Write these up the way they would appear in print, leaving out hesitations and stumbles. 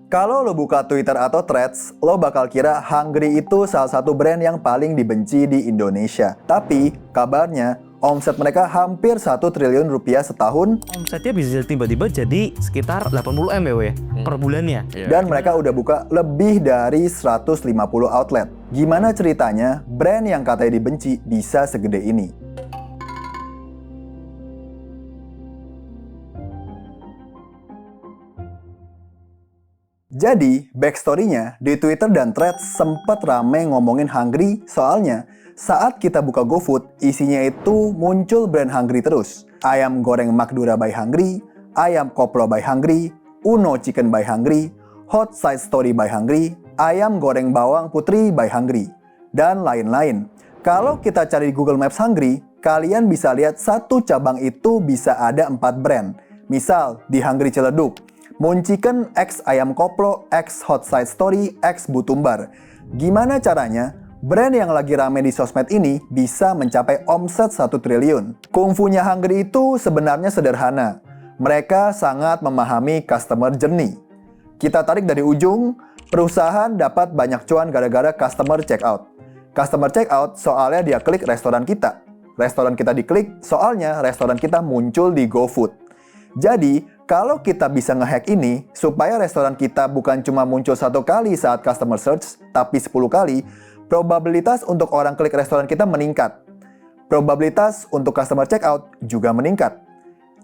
Kalau lo buka Twitter atau Threads, lo bakal kira Hungry itu salah satu brand yang paling dibenci di Indonesia. Tapi, kabarnya, omset mereka hampir 1 triliun rupiah setahun. Omsetnya bisa tiba-tiba jadi sekitar 80 M ya, per bulannya. Dan mereka udah buka lebih dari 150 outlet. Gimana ceritanya brand yang katanya dibenci bisa segede ini? Jadi, backstory-nya di Twitter dan Threads sempat rame ngomongin Hungry soalnya saat kita buka GoFood, isinya itu muncul brand Hungry terus. Ayam goreng Madura by Hungry, ayam koplo by Hungry, Uno Chicken by Hungry, Hot Side Story by Hungry, ayam goreng bawang putri by Hungry, dan lain-lain. Kalau kita cari di Google Maps Hungry, kalian bisa lihat satu cabang itu bisa ada 4 brand. Misal, di Hungry Ciledug, Moon Chicken X ayam koplo X Hot Side Story X Butumbar. Gimana caranya brand yang lagi rame di sosmed ini bisa mencapai omset 1 triliun? Kungfunya Hungry itu sebenarnya sederhana. Mereka sangat memahami customer journey. Kita tarik dari ujung, perusahaan dapat banyak cuan gara-gara customer checkout. Customer checkout soalnya dia klik restoran kita. Restoran kita diklik soalnya restoran kita muncul di GoFood. Jadi, kalau kita bisa ngehack ini, supaya restoran kita bukan cuma muncul 1 kali saat customer search, tapi 10 kali, probabilitas untuk orang klik restoran kita meningkat. Probabilitas untuk customer checkout juga meningkat.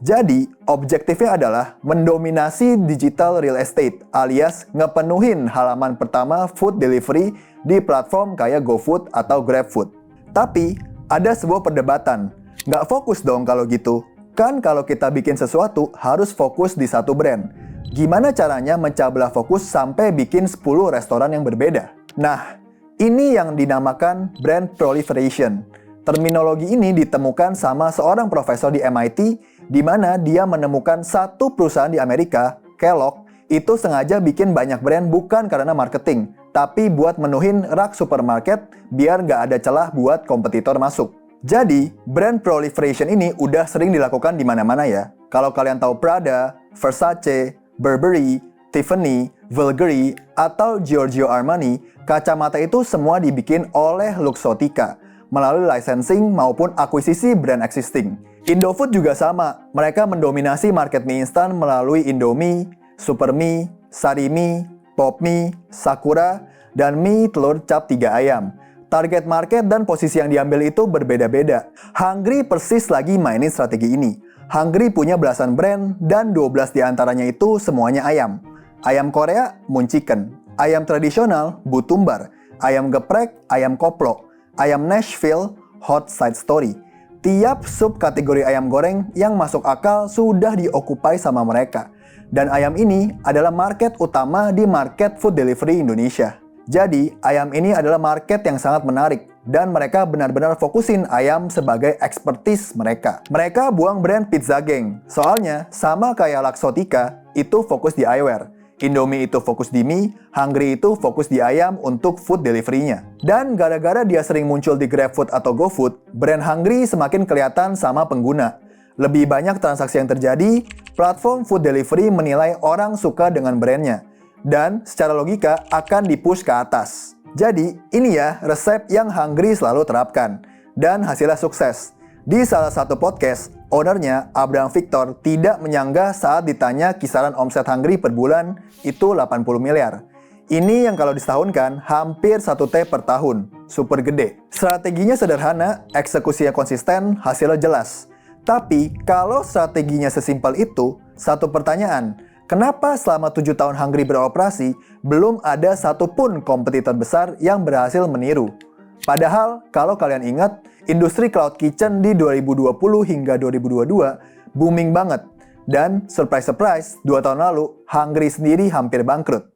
Jadi, objektifnya adalah mendominasi digital real estate, alias ngepenuhin halaman pertama food delivery di platform kayak GoFood atau GrabFood. Tapi, ada sebuah perdebatan. Nggak fokus dong kalau gitu. Kan kalau kita bikin sesuatu harus fokus di satu brand. Gimana caranya mencah belah fokus sampai bikin 10 restoran yang berbeda? Nah, ini yang dinamakan brand proliferation. Terminologi ini ditemukan sama seorang profesor di MIT, di mana dia menemukan satu perusahaan di Amerika, Kellogg, itu sengaja bikin banyak brand bukan karena marketing, tapi buat menuhin rak supermarket biar nggak ada celah buat kompetitor masuk. Jadi, brand proliferation ini udah sering dilakukan di mana-mana ya. Kalau kalian tahu Prada, Versace, Burberry, Tiffany, Bulgari, atau Giorgio Armani, kacamata itu semua dibikin oleh Luxottica melalui licensing maupun akuisisi brand existing. Indofood juga sama. Mereka mendominasi market mie instan melalui Indomie, Supermie, Sarimi, Popmie, Sakura, dan mie telur cap 3 ayam. Target market dan posisi yang diambil itu berbeda-beda. Hungry persis lagi mainin strategi ini. Hungry punya belasan brand dan 12 diantaranya itu semuanya ayam. Ayam Korea, Moon Chicken. Ayam tradisional, Butumbar. Ayam geprek, ayam koplo. Ayam Nashville, Hot Side Story. Tiap subkategori ayam goreng yang masuk akal sudah diokupai sama mereka. Dan ayam ini adalah market utama di market food delivery Indonesia. Jadi, ayam ini adalah market yang sangat menarik dan mereka benar-benar fokusin ayam sebagai expertise mereka. Mereka buang brand Pizza Gang, soalnya sama kayak Luxottica, itu fokus di eyewear. Indomie itu fokus di mie, Hungry itu fokus di ayam untuk food delivery-nya. Dan gara-gara dia sering muncul di GrabFood atau GoFood, brand Hungry semakin kelihatan sama pengguna. Lebih banyak transaksi yang terjadi, platform food delivery menilai orang suka dengan brandnya. Dan secara logika akan dipush ke atas. Jadi, ini ya resep yang Hungry selalu terapkan. Dan hasilnya sukses. Di salah satu podcast, ownernya, Abraham Victor, tidak menyanggah saat ditanya kisaran omset Hungry per bulan itu 80 miliar. Ini yang kalau disetahunkan hampir 1T per tahun. Super gede. Strateginya sederhana, eksekusinya konsisten, hasilnya jelas. Tapi, kalau strateginya sesimpel itu, satu pertanyaan, kenapa selama 7 tahun Hungry beroperasi, belum ada satupun kompetitor besar yang berhasil meniru? Padahal, kalau kalian ingat, industri cloud kitchen di 2020 hingga 2022 booming banget. Dan surprise-surprise, 2 tahun lalu, Hungry sendiri hampir bangkrut.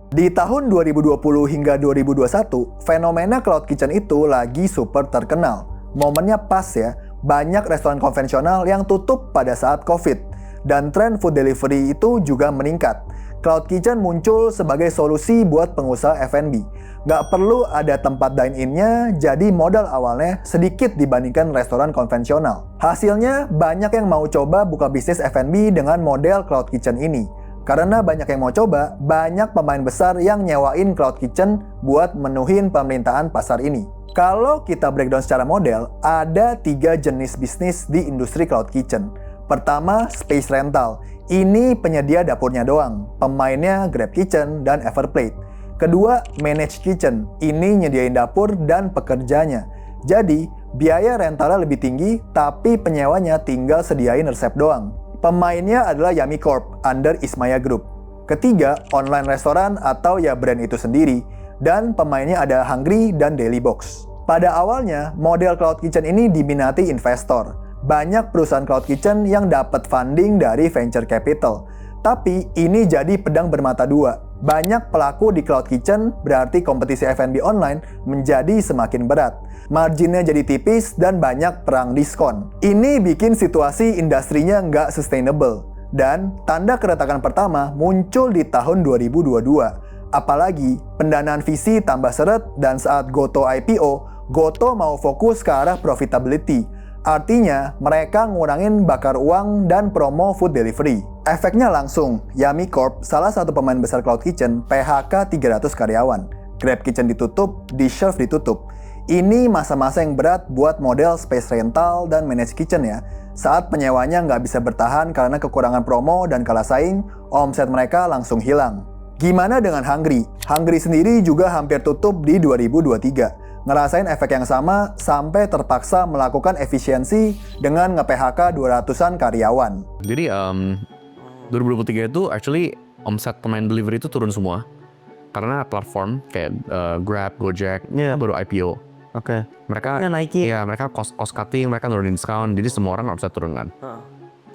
Di tahun 2020 hingga 2021, fenomena cloud kitchen itu lagi super terkenal. Momennya pas ya, banyak restoran konvensional yang tutup pada saat COVID. Dan tren food delivery itu juga meningkat. Cloud Kitchen muncul sebagai solusi buat pengusaha F&B. Nggak perlu ada tempat dine-in-nya, jadi modal awalnya sedikit dibandingkan restoran konvensional. Hasilnya, banyak yang mau coba buka bisnis F&B dengan model Cloud Kitchen ini. Karena banyak yang mau coba, banyak pemain besar yang nyewain Cloud Kitchen buat menuhin permintaan pasar ini. Kalau kita breakdown secara model, ada 3 jenis bisnis di industri Cloud Kitchen. Pertama, space rental. Ini penyedia dapurnya doang. Pemainnya Grab Kitchen dan Everplate. Kedua, managed kitchen. Ini nyediain dapur dan pekerjanya. Jadi, biaya rentalnya lebih tinggi, tapi penyewanya tinggal sediain resep doang. Pemainnya adalah Yummy Corp under Ismaya Group. Ketiga, online restoran atau ya brand itu sendiri. Dan pemainnya ada Hungry dan Daily Box. Pada awalnya, model Cloud Kitchen ini diminati investor. Banyak perusahaan Cloud Kitchen yang dapat funding dari venture capital. Tapi ini jadi pedang bermata dua. Banyak pelaku di Cloud Kitchen, berarti kompetisi F&B online menjadi semakin berat. Marginnya jadi tipis dan banyak perang diskon. Ini bikin situasi industrinya nggak sustainable. Dan tanda keretakan pertama muncul di tahun 2022. Apalagi pendanaan VC tambah seret dan saat Goto IPO, Goto mau fokus ke arah profitability. Artinya, mereka ngurangin bakar uang dan promo food delivery. Efeknya langsung, Yummy Corp, salah satu pemain besar Cloud Kitchen, PHK 300 karyawan. Grab Kitchen ditutup, Dishserve ditutup. Ini masa-masa yang berat buat model space rental dan managed kitchen ya. Saat penyewanya nggak bisa bertahan karena kekurangan promo dan kalah saing, omset mereka langsung hilang. Gimana dengan Hungry? Hungry sendiri juga hampir tutup di 2023. Ngerasain efek yang sama sampai terpaksa melakukan efisiensi dengan nge-PHK 200-an karyawan. Jadi 2023 itu actually omset pemain delivery itu turun semua. Karena platform kayak Grab, Gojek baru IPO. Oke. Mereka naikin. ya mereka cost cutting, mereka nurunin diskon, jadi semua orang omset turun kan.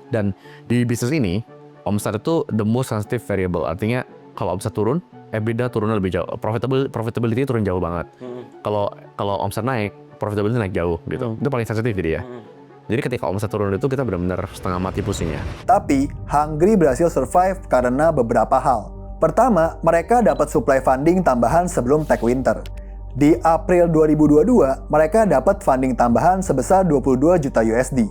Dan di bisnis ini omset itu the most sensitive variable. Artinya kalau omset turun, EBITDA turunnya lebih jauh, profitability turun jauh banget. Kalau omset naik, profitability naik jauh gitu. Itu paling sensitif jadi ya. Jadi ketika omset turun itu kita benar-benar setengah mati pusingnya. Tapi Hungry berhasil survive karena beberapa hal. Pertama, mereka dapat supply funding tambahan sebelum Tech Winter. Di April 2022, mereka dapat funding tambahan sebesar 22 juta USD.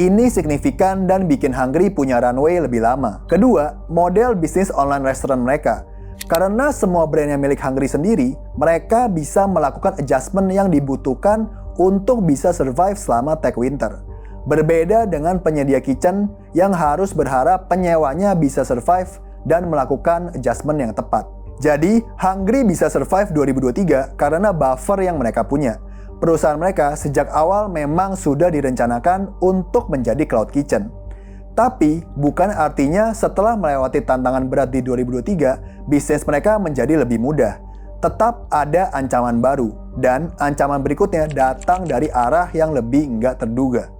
Ini signifikan dan bikin Hungry punya runway lebih lama. Kedua, model bisnis online restoran mereka. Karena semua brand yang milik Hungry sendiri, mereka bisa melakukan adjustment yang dibutuhkan untuk bisa survive selama Tech Winter. Berbeda dengan penyedia kitchen yang harus berharap penyewanya bisa survive dan melakukan adjustment yang tepat. Jadi, Hungry bisa survive 2023 karena buffer yang mereka punya. Perusahaan mereka sejak awal memang sudah direncanakan untuk menjadi Cloud Kitchen. Tapi, bukan artinya setelah melewati tantangan berat di 2023, bisnis mereka menjadi lebih mudah. Tetap ada ancaman baru, dan ancaman berikutnya datang dari arah yang lebih nggak terduga.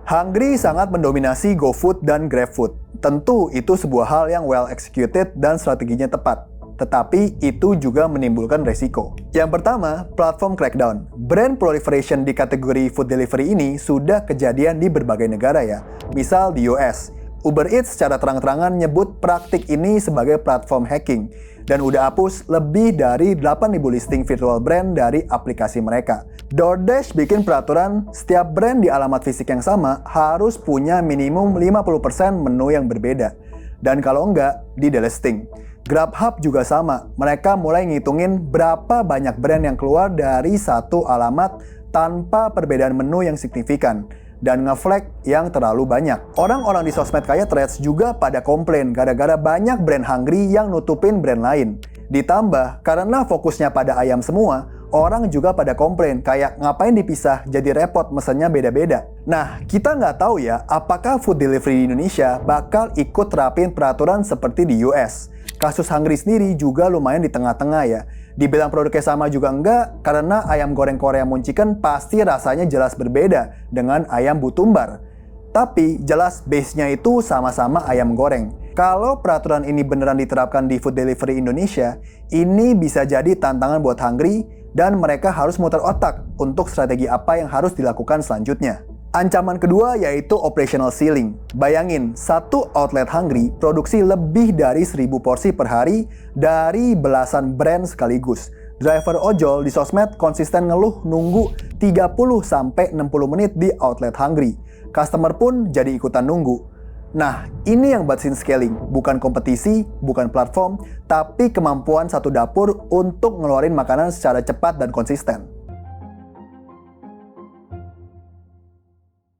Hungry sangat mendominasi GoFood dan GrabFood. Tentu itu sebuah hal yang well executed dan strateginya tepat. Tetapi itu juga menimbulkan resiko. Yang pertama, platform crackdown. Brand proliferation di kategori food delivery ini sudah kejadian di berbagai negara ya. Misal di US, Uber Eats secara terang-terangan nyebut praktik ini sebagai platform hacking dan udah hapus lebih dari 8.000 listing virtual brand dari aplikasi mereka. DoorDash bikin peraturan setiap brand di alamat fisik yang sama harus punya minimum 50% menu yang berbeda. Dan kalau enggak, di delisting. GrabHub juga sama, mereka mulai ngitungin berapa banyak brand yang keluar dari satu alamat tanpa perbedaan menu yang signifikan dan nge-flag yang terlalu banyak. Orang-orang di sosmed kayak Threads juga pada komplain gara-gara banyak brand Hungry yang nutupin brand lain. Ditambah, karena fokusnya pada ayam semua, orang juga pada komplain kayak ngapain dipisah, jadi repot mesennya beda-beda. Nah, kita nggak tahu ya apakah food delivery di Indonesia bakal ikut terapin peraturan seperti di US. Kasus Hungry sendiri juga lumayan di tengah-tengah ya. Dibilang produknya sama juga enggak, karena ayam goreng Korea Moon Chicken pasti rasanya jelas berbeda dengan ayam Butumbar. Tapi jelas base-nya itu sama-sama ayam goreng. Kalau peraturan ini beneran diterapkan di food delivery Indonesia, ini bisa jadi tantangan buat Hungry dan mereka harus muter otak untuk strategi apa yang harus dilakukan selanjutnya. Ancaman kedua yaitu operational ceiling. Bayangin, satu outlet Hungry produksi lebih dari 1000 porsi per hari dari belasan brand sekaligus. Driver ojol di sosmed konsisten ngeluh nunggu 30-60 menit di outlet Hungry. Customer pun jadi ikutan nunggu. Nah, ini yang batasin scaling. Bukan kompetisi, bukan platform, tapi kemampuan satu dapur untuk ngeluarin makanan secara cepat dan konsisten.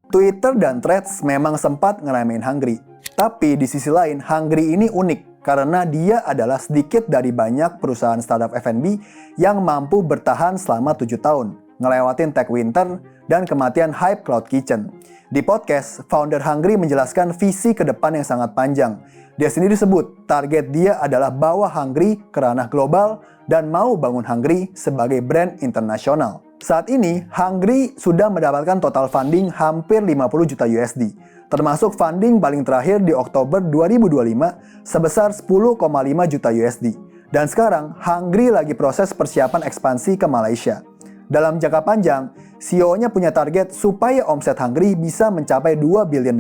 Twitter dan Threads memang sempat ngeremehin Hungry. Tapi di sisi lain, Hungry ini unik karena dia adalah sedikit dari banyak perusahaan startup F&B yang mampu bertahan selama 7 tahun, ngelewatin tech winter dan kematian hype cloud kitchen. Di podcast, founder Hungry menjelaskan visi ke depan yang sangat panjang. Dia sendiri sebut target dia adalah bawa Hungry ke ranah global dan mau bangun Hungry sebagai brand internasional. Saat ini, Hungry sudah mendapatkan total funding hampir 50 juta USD, termasuk funding paling terakhir di Oktober 2025 sebesar 10,5 juta USD. Dan sekarang, Hungry lagi proses persiapan ekspansi ke Malaysia. Dalam jangka panjang, CEO-nya punya target supaya omset Hungry bisa mencapai $2 billion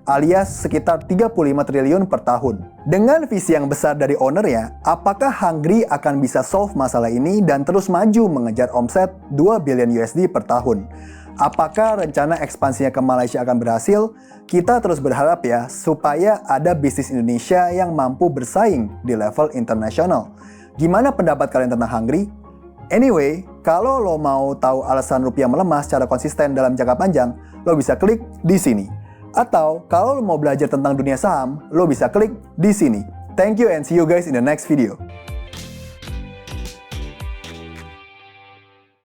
alias sekitar 35 triliun per tahun. Dengan visi yang besar dari ownernya, apakah Hungry akan bisa solve masalah ini dan terus maju mengejar omset 2 billion USD per tahun? Apakah rencana ekspansinya ke Malaysia akan berhasil? Kita terus berharap ya, supaya ada bisnis Indonesia yang mampu bersaing di level internasional. Gimana pendapat kalian tentang Hungry? Anyway, kalau lo mau tahu alasan rupiah melemah secara konsisten dalam jangka panjang, lo bisa klik di sini. Atau kalau lo mau belajar tentang dunia saham, lo bisa klik di sini. Thank you and see you guys in the next video.